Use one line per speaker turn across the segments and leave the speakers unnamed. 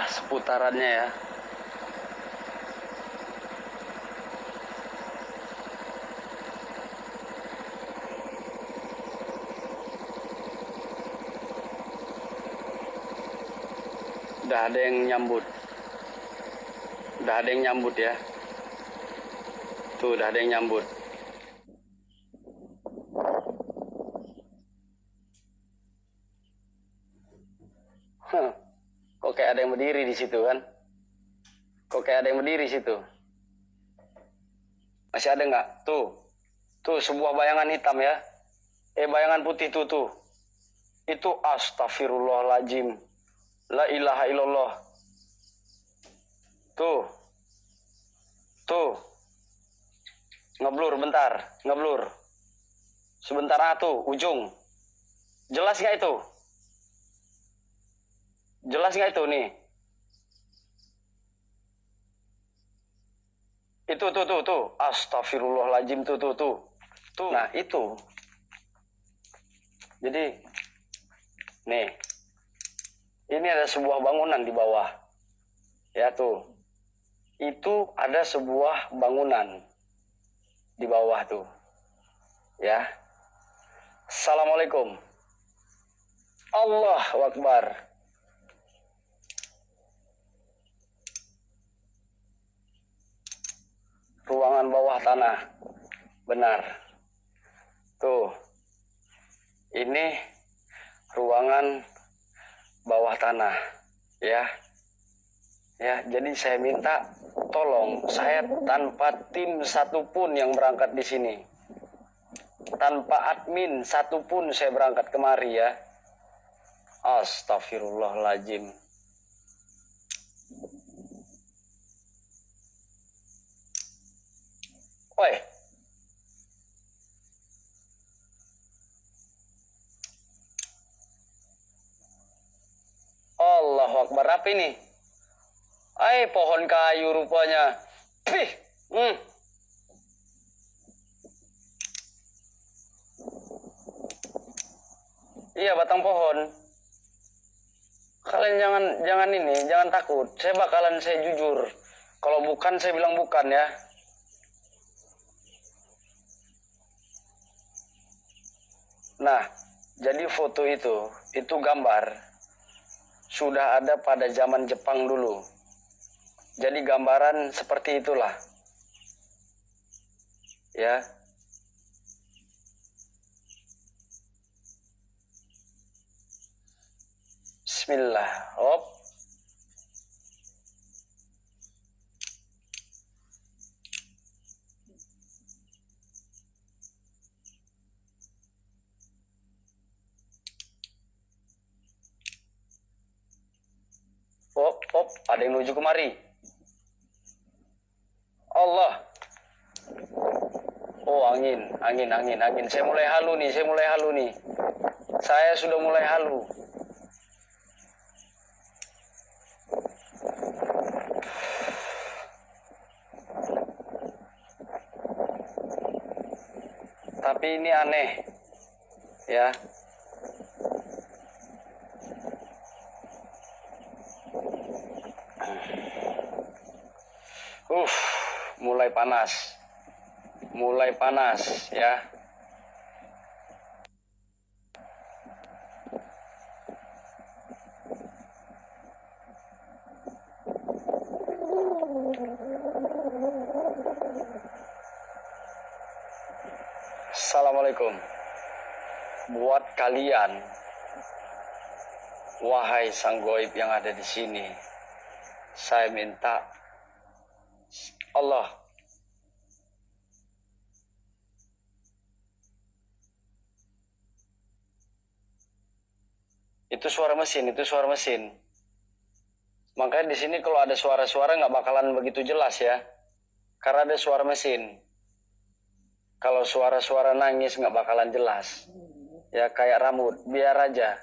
seputarannya ya. Udah ada yang nyambut. Udah ada yang nyambut ya. Tuh, udah ada yang nyambut. Kok kayak ada yang berdiri di situ kan? Kok kayak ada yang berdiri di situ? Masih ada nggak? Tuh. Tuh, sebuah bayangan hitam ya. Bayangan putih tuh. Itu astagfirullahaladzim. La ilaha illallah. Tuh. Tuh. Ngeblur bentar. Ngeblur. Sebentar tuh, ujung. Jelas nggak itu? Jelas nggak itu nih? Itu tuh. Astagfirullahaladzim tuh. Tuh. Nah, itu. Jadi, nih. Ini ada sebuah bangunan di bawah. Ya tuh. Itu ada sebuah bangunan di bawah tuh. Ya. Assalamualaikum. Allahu Akbar. Ruangan bawah tanah. Benar. Tuh. Ini ruangan bawah tanah. Ya. Ya, jadi saya minta tolong, saya tanpa tim satupun yang berangkat di sini. Tanpa admin satupun saya berangkat kemari ya. Astagfirullahaladzim. Woi. Allahu Akbar, apa ini? Pohon kayu rupanya. Pih. Iya, batang pohon. Kalian jangan takut. Saya jujur. Kalau bukan saya bilang bukan ya. Nah, jadi foto itu gambar sudah ada pada zaman Jepang dulu. Jadi gambaran seperti itulah. Ya. Bismillah. Hop. Hop, ada yang menuju kemari. Allah. Oh, angin. Saya mulai halu nih. Saya sudah mulai halu. Tapi ini aneh. Ya. Mulai panas ya. Assalamualaikum. Buat kalian, wahai sang goib yang ada di sini, saya minta Allah. Itu suara mesin. Makanya di sini kalau ada suara-suara nggak bakalan begitu jelas ya, karena ada suara mesin. Kalau suara-suara nangis nggak bakalan jelas. Ya kayak rambut, biar aja.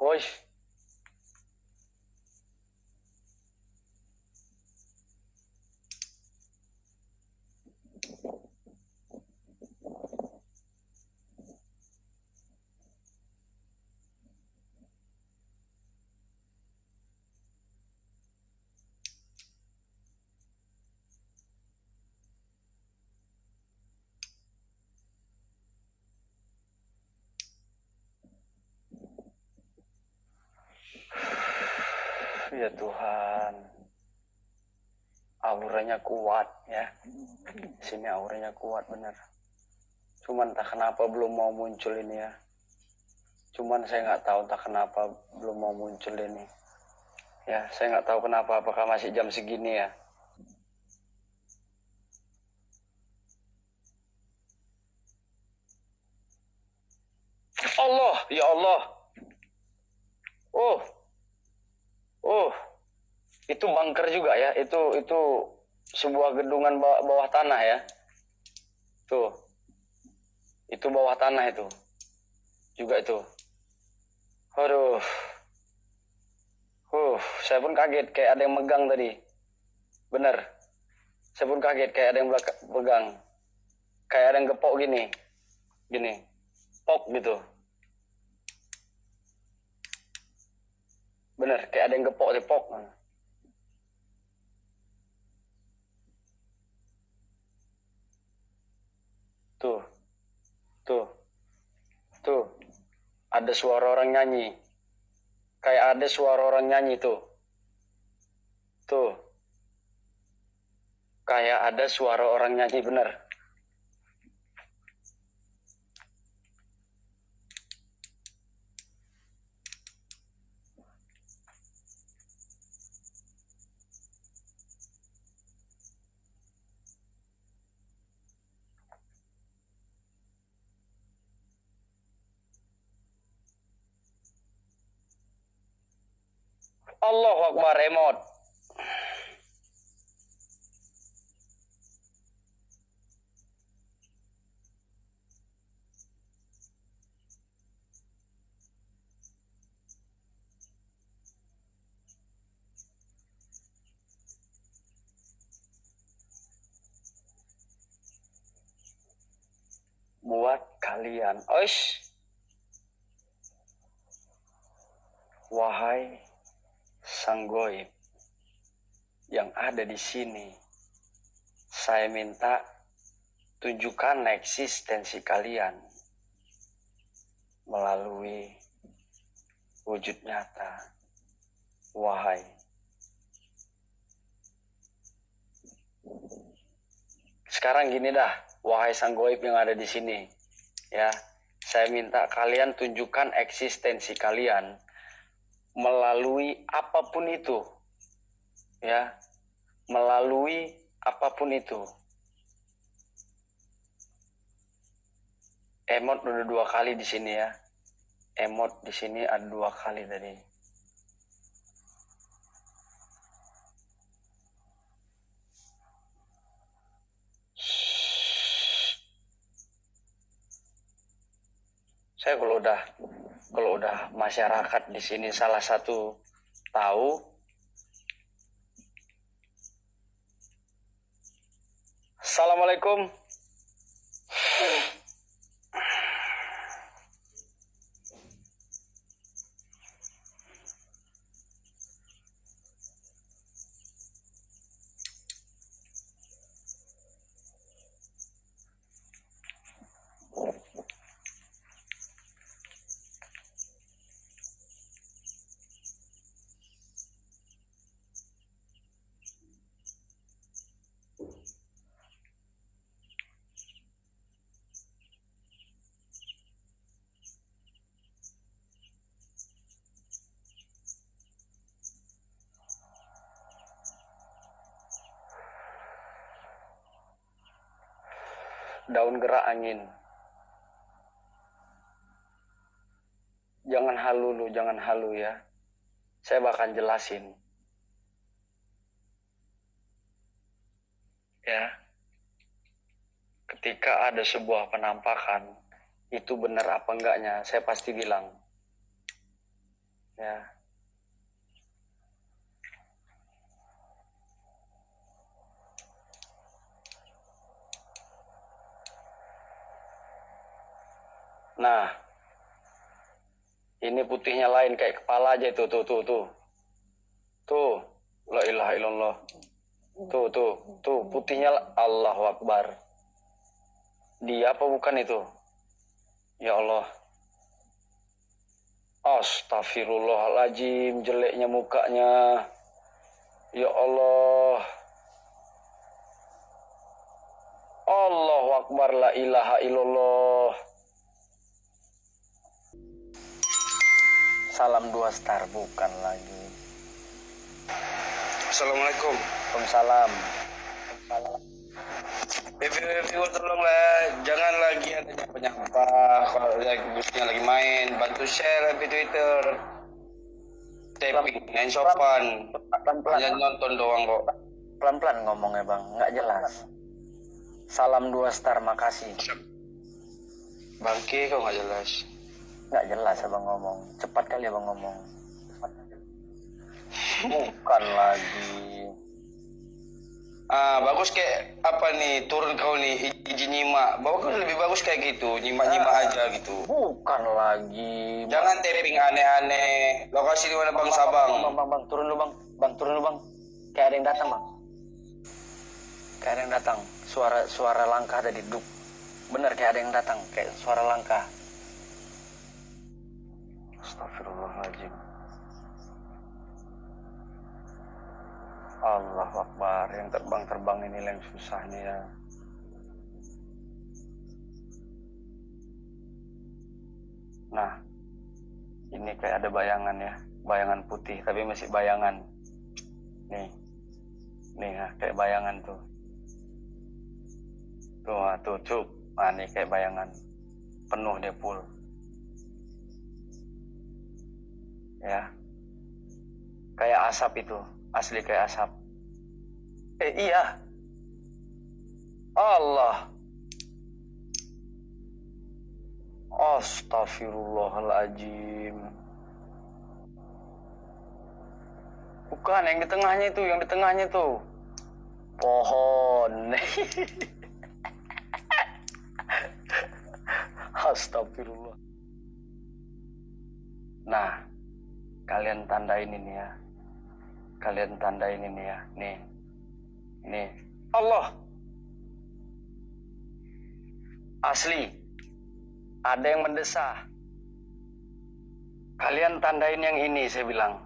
Woi, ya Tuhan, auranya kuat ya. Sini auranya kuat bener. Cuman entah kenapa belum mau muncul ini ya. Cuman saya nggak tahu entah kenapa belum mau muncul ini. Ya, saya nggak tahu kenapa. Apakah masih jam segini ya? Allah, ya Allah. Oh, oh, itu bunker juga ya. Itu sebuah gedungan bawah tanah ya. Tuh, itu bawah tanah itu. Juga itu. Aduh. Saya pun kaget kayak ada yang megang tadi. Bener. Saya pun kaget kayak ada yang pegang. Kayak ada yang gepok gini. Gini. Pok gitu. Bener, kayak ada yang gepok di pok. Tuh, tuh, tuh. Ada suara orang nyanyi. Kayak ada suara orang nyanyi tuh. Tuh. Kayak ada suara orang nyanyi bener. Allahu Akbar, emot. Buat kalian. Oish. Wahai sang goib yang ada di sini, saya minta tunjukkan eksistensi kalian melalui wujud nyata. Wahai. Sekarang gini dah, wahai sang goib yang ada di sini, ya, saya minta kalian tunjukkan eksistensi kalian melalui apapun itu, ya, melalui apapun itu. Emot udah 2 kali di sini ya, emot di sini ada 2 kali tadi. Saya kalau udah masyarakat di sini salah satu tahu, Assalamualaikum. Daun gerak angin. Jangan halu lu, jangan halu ya. Saya bakal jelasin. Ya. ketika ada sebuah penampakan, itu benar apa enggaknya, saya pasti bilang. Ya. Nah, ini putihnya lain kayak kepala aja tuh. Tuh, la ilaha illallah. Tuh, putihnya Allahu Akbar. Dia apa bukan itu? Ya Allah. Astagfirullahaladzim, jeleknya mukanya. Ya Allah. Allahu Akbar, la ilaha illallah. Salam 2 star, bukan lagi.
Assalamualaikum.
Waalaikumsalam.
Review tolonglah, jangan lagi ada nyapa-nyapa. Kalau lagi main, bantu share di Twitter. Tapping, yang sopan. Hanya nonton doang kok.
Pelan-pelan ngomongnya bang, nggak jelas. Salam 2 star, makasih.
Bangke kok nggak jelas.
Nggak jelas abang ngomong, cepat kali abang ngomong. Bukan lagi.
Bagus kayak apa nih, turun kau nih, izin nyimak. Bawa kan lebih bagus kayak gitu, nyimak-nyimak aja gitu.
Bukan lagi.
Jangan tapping aneh-aneh. Lokasi di mana Bang Sabang?
Bang, turun lu bang. Bang, turun lu bang. Kayak ada yang datang bang. Kayak ada yang datang. Suara langkah ada di duk. Bener kayak ada yang datang, kayak suara langkah. Astagfirullahaladzim. Allahu Akbar, yang terbang-terbang ini yang susahnya ya. Nah, ini kayak ada bayangan ya, bayangan putih tapi masih bayangan. Nih ya, kayak bayangan tuh. Tuh, nih kayak bayangan, penuh dia full. Ya, kayak asap itu, asli kayak asap. Iya. Allah. Astagfirullahaladzim. Bukan, yang di tengahnya itu, pohon. Astagfirullah. Nah, kalian tandain ini ya. Nih. Allah. Asli. Ada yang mendesah. Kalian tandain yang ini, saya bilang.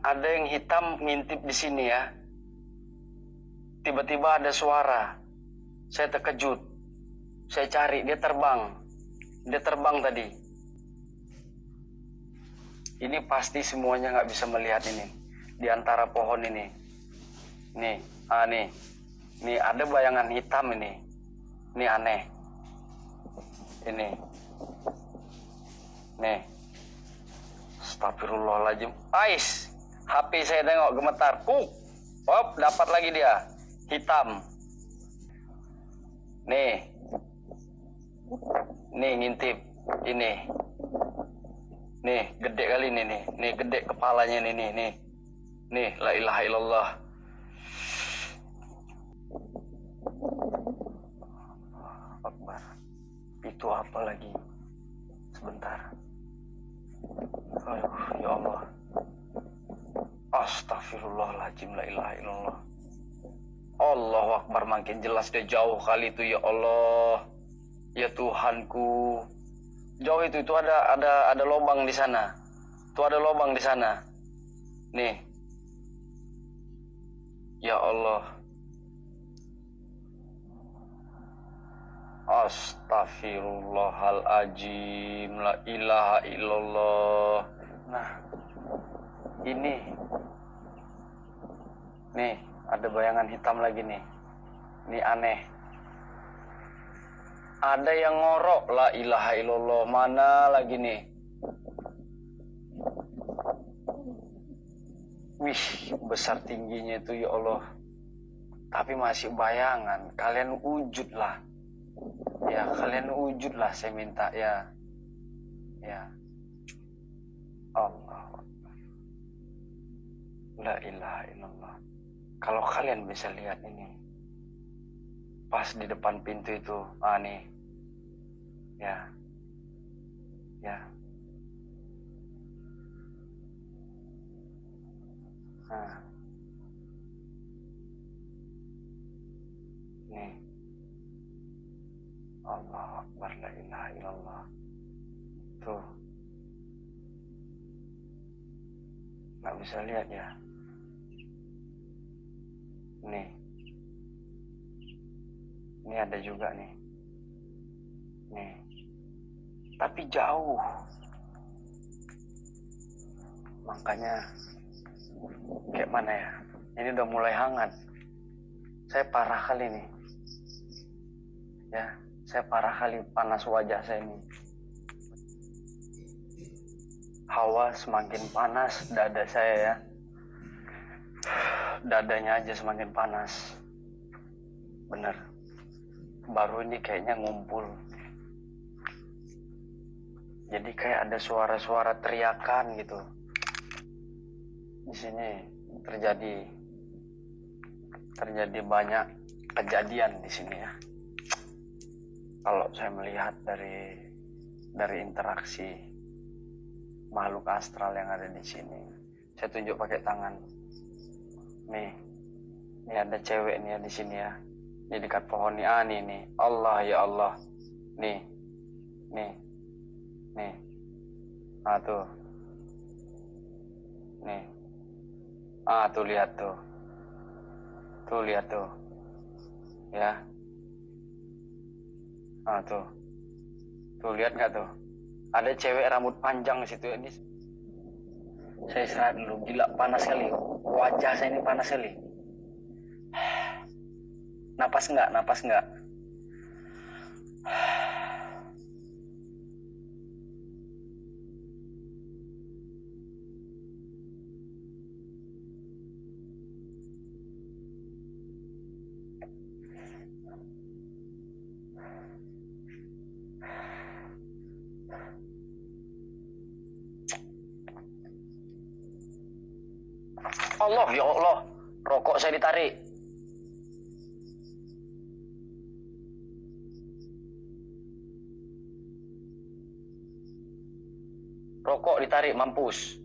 Ada yang hitam ngintip di sini ya. Tiba-tiba ada suara. Saya terkejut. Saya cari, dia terbang. Dia terbang tadi. Ini pasti semuanya nggak bisa melihat ini. Di antara pohon ini. Nih. Nih ada bayangan hitam ini. Ini aneh. Ini. Nih. Astagfirullahaladzim. Ais. HP saya tengok gemetar. Hop, dapat lagi dia. Hitam. Nih. Nih ngintip. Ini. Nih, gede kali ini nih. Nih gede kepalanya nih. Nih, la ilaha illallah. Akbar. Itu apa lagi? Sebentar. Aduh, ya Allah. Astagfirullahaladzim, la ilaha illallah. Allahu Akbar, makin jelas dia jauh kali itu, ya Allah. Ya Tuhanku. Jauh itu ada lubang di sana. Itu ada lubang di sana. Nih. Ya Allah. Astaghfirullahaladzim, la ilaha illallah. Nah, ini. Nih, ada bayangan hitam lagi nih. Ini aneh. Ada yang ngorok, la ilaha illallah. Mana lagi nih? Wih, besar tingginya itu, ya Allah. Tapi masih bayangan, kalian wujudlah. Ya, kalian wujudlah, saya minta ya. Ya. Allah. La ilaha illallah. Kalau kalian bisa lihat ini. Pas di depan pintu itu, nih. Ya. Ya. Nah. Nih. Allah Akbar, la ilaha illallah. Tuh. Nggak bisa lihat ya. Nih. Ini ada juga nih. Nih. Tapi jauh. Makanya kayak mana ya? Ini udah mulai hangat. Saya parah kali nih. Ya, saya parah kali panas wajah saya ini. Hawa semakin panas dada saya ya. Dadanya aja semakin panas. Bener. Baru ini kayaknya ngumpul. Jadi kayak ada suara-suara teriakan gitu. Di sini terjadi banyak kejadian di sini ya. Kalau saya melihat dari interaksi makhluk astral yang ada di sini. Saya tunjuk pakai tangan. Nih ada cewek nih ya di sini ya. Di dekat pohon nih. Nih. Allah ya Allah. Nih. Tuh. Nih. Tuh lihat tuh. Tuh lihat tuh. Ya. Tuh. Tuh lihat nggak tuh? Ada cewek rambut panjang di situ. Ini saya istirahat dulu. Gila panas sekali. Wajah saya ini panas sekali. Napas enggak? Allah ya Allah. Rokok saya ditarik. Rokok ditarik, mampus.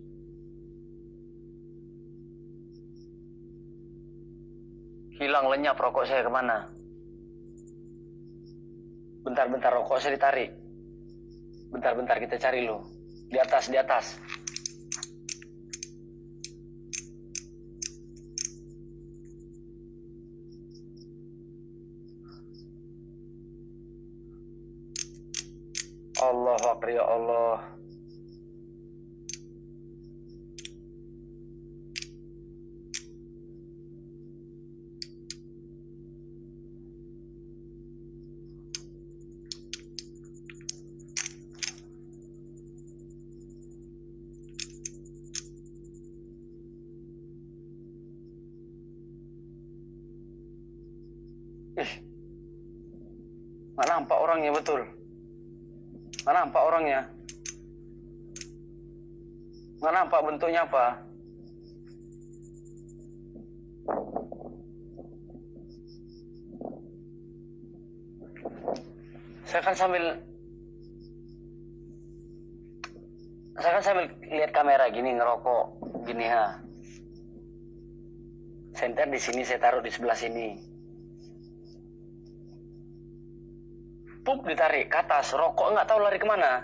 Hilang lenyap rokok saya kemana? Bentar, rokok saya ditarik. Bentar, kita cari lo. Di atas. Allahu Akbar ya Allah. Nggak nampak orangnya betul. Nggak nampak orangnya. Nggak nampak bentuknya apa. Saya kan sambil lihat kamera gini, ngerokok gini ha. Senter di sini saya taruh di sebelah sini. Pup ditarik ke atas, rokok nggak tahu lari kemana.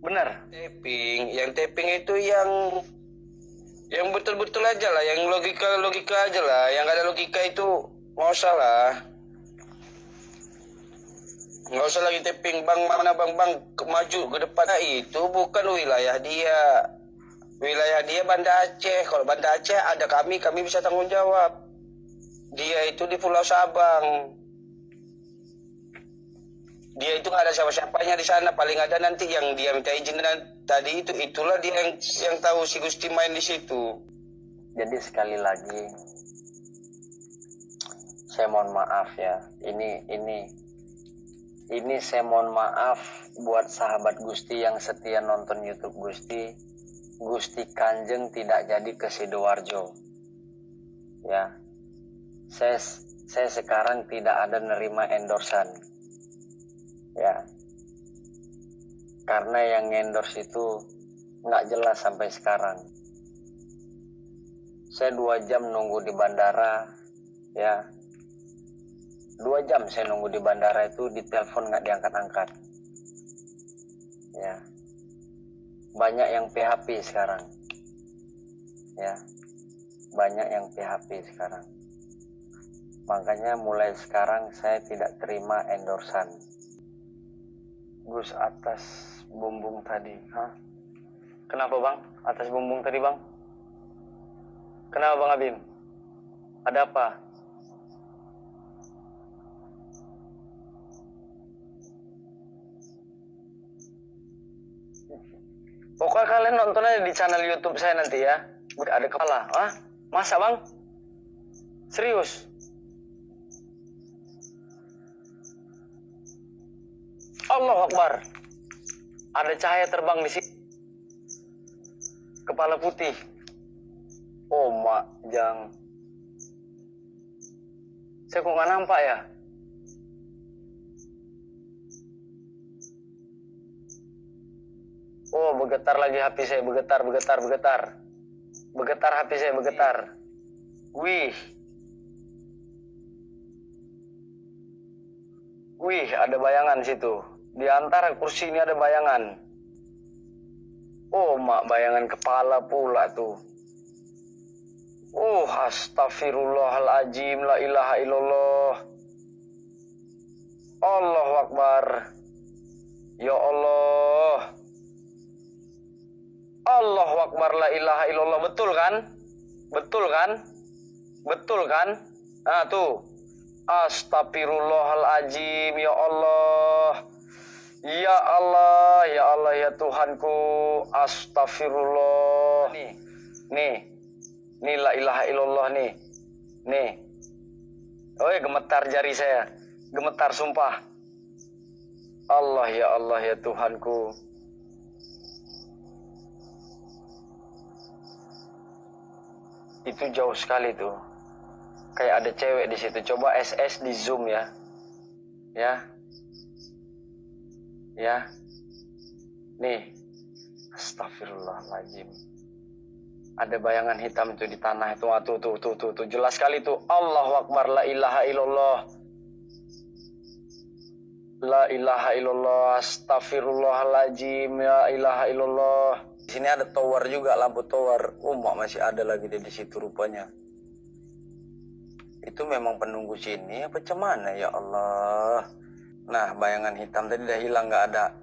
Bener.
Tapping itu yang betul-betul aja lah, yang logika aja lah, yang nggak ada logika itu nggak usah lah. Nggak usah lagi tapping bang maju ke depan. Nah, itu bukan wilayah dia Banda Aceh. Kalau Banda Aceh ada kami bisa tanggung jawab. Dia itu di Pulau Sabang. Dia itu nggak ada siapa-siapanya di sana. Paling ada nanti yang dia minta izin tadi itulah dia yang tahu si Gusti main di situ.
Jadi sekali lagi saya mohon maaf ya. Ini saya mohon maaf buat sahabat Gusti yang setia nonton YouTube Gusti. Gusti Kanjeng tidak jadi ke Sidoarjo. Ya. Saya sekarang tidak ada nerima endorsan. Ya. Karena yang endorse itu nggak jelas sampai sekarang. Saya 2 jam nunggu di bandara, ya. 2 jam saya nunggu di bandara itu, di telepon nggak diangkat-angkat. Ya. Banyak yang PHP sekarang. Ya. Banyak yang PHP sekarang. Makanya mulai sekarang saya tidak terima endorsan. Gus, atas bumbung tadi. Hah? Kenapa bang? Atas bumbung tadi bang? Kenapa bang Abim? Ada apa? Pokoknya kalian nonton aja di channel YouTube saya nanti ya. Ada kepala. Hah? Masa bang? Serius? Allahu Akbar. Ada cahaya terbang di sini. Kepala putih. Oh mak, jang. Saya kok nggak nampak ya? Oh, bergetar lagi HP saya, bergetar. Bergetar HP saya, bergetar. Wih. Wih, ada bayangan situ. Di antara kursi ini ada bayangan. Oh, mak, bayangan kepala pula tuh. Oh, astagfirullahaladzim, la ilaha illallah. Allahu Akbar. Ya Allah. Allahu Akbar, la ilaha illallah. Betul kan? Betul kan? Betul kan? Nah tuh. Astagfirullahaladzim, ya Allah. Ya Allah, ya Allah, ya Tuhanku. Astagfirullah. Nih, la ilaha illallah nih. Oh ya, gemetar jari saya. Gemetar sumpah. Allah, ya Tuhanku. Itu jauh sekali tuh. Kayak ada cewek di situ. Coba SS di zoom ya. Ya. Nih. Astagfirullahaladzim. Ada bayangan hitam itu di tanah itu. Tuh. Jelas sekali tuh. Allahu Akbar, la ilaha illallah. La ilaha illallah. Astagfirullahaladzim. Ya ilaha illallah. Di sini ada tower juga, lampu tower. Mak masih ada lagi di situ rupanya. Itu memang penunggu sini apa cuman ya Allah. Nah, bayangan hitam tadi udah hilang, nggak ada.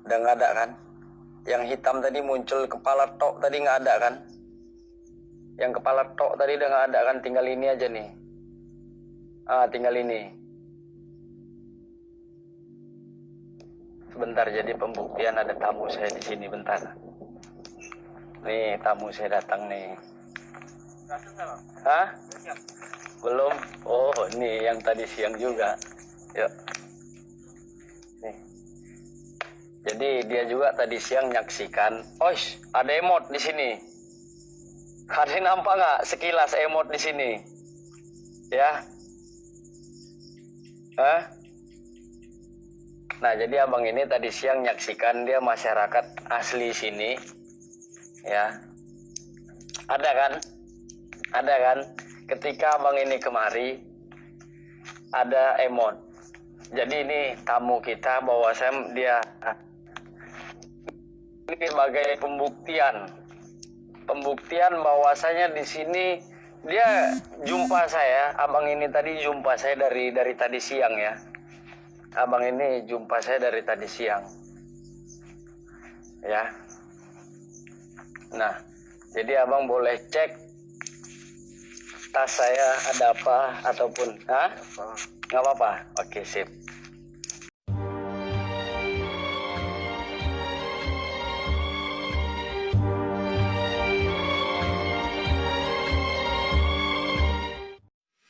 Udah nggak ada kan? Yang hitam tadi muncul kepala tok tadi nggak ada kan? Yang kepala tok tadi udah nggak ada kan? Tinggal ini aja nih. Tinggal ini. Sebentar, jadi pembuktian ada tamu saya di sini, bentar. Nih, tamu saya datang nih. Hah? Belum? Oh, ini yang tadi siang juga. Yuk. Nih. Jadi dia juga tadi siang nyaksikan. Oish, ada emot di sini. Ada nampak nggak sekilas emot di sini? Ya. Hah? Nah, jadi abang ini tadi siang nyaksikan, dia masyarakat asli sini. Ya. Ada kan? Ada kan? Ketika abang ini kemari, ada emot. Jadi ini tamu kita, bahwasanya dia ini sebagai pembuktian bahwasanya di sini dia jumpa saya. Abang ini tadi jumpa saya dari tadi siang ya. Abang ini jumpa saya dari tadi siang. Ya. Nah, jadi abang boleh cek tas saya ada apa ataupun nggak apa-apa. Oke, sip.